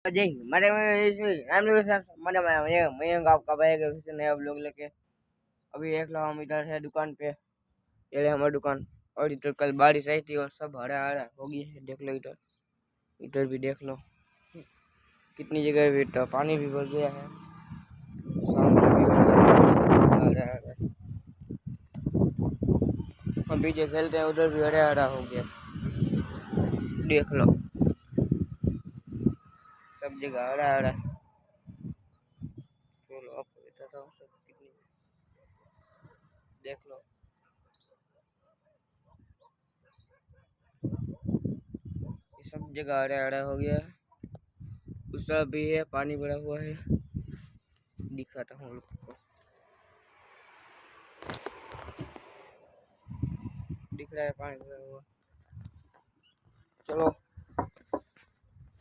जी मैंने नाम मैंने मयंक आपका भाई के नया ब्लॉग लेके अभी देख लो हम इधर है दुकान पे। ये हमारी दुकान और इधर कल बारिश आई थी और सब हरा हरा हो गई है। देख लो इधर इधर भी देख लो कितनी जगह भी तो पानी भी भर गया है। सामने भी हरा हरा हम पीछे खेलते हैं उधर भी हरा हरा हो गया। देख लो सब जगह हरा हरा। चलो आपको बताता हूँ सब कितनी देख लो ये सब जगह हरा हरा हो गया है। उस तरफ भी है पानी भरा हुआ है। दिखाता हूँ लोग को दिख रहा है पानी भरा हुआ। चलो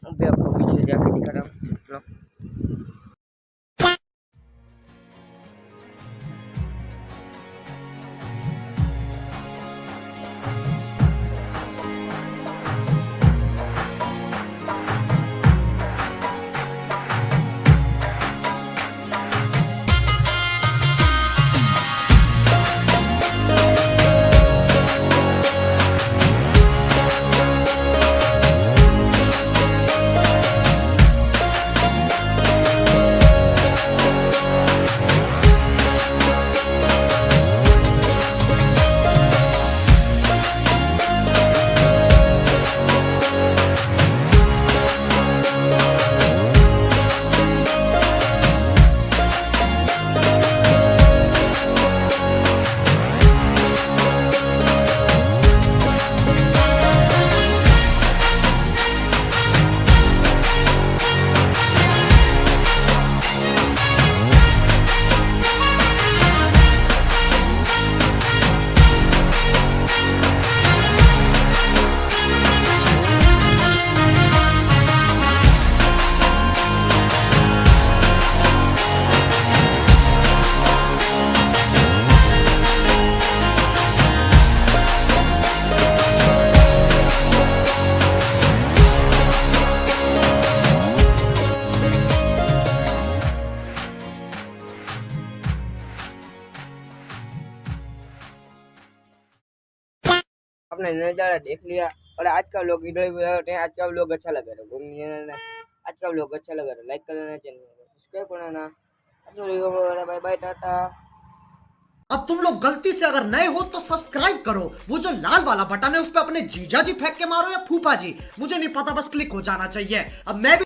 अभी आपको पीछे जाके दिखा रहा हूँ। आपने नज़ारा देख लिया और आज का व्लॉग इधर ही आज का व्लॉग अच्छा लगा तो आज का व्लॉग अच्छा लगा तो लाइक कर लेना, चैनल को सब्सक्राइब कर लेना। Bye bye tata. अब तुम लोग गलती से अगर नए हो तो सब्सक्राइब करो। वो जो लाल वाला बटन है उस पर अपने जीजा जी फेंक के मारो या फूफा जी, मुझे नहीं पता, बस क्लिक हो जाना चाहिए। अब मैं भी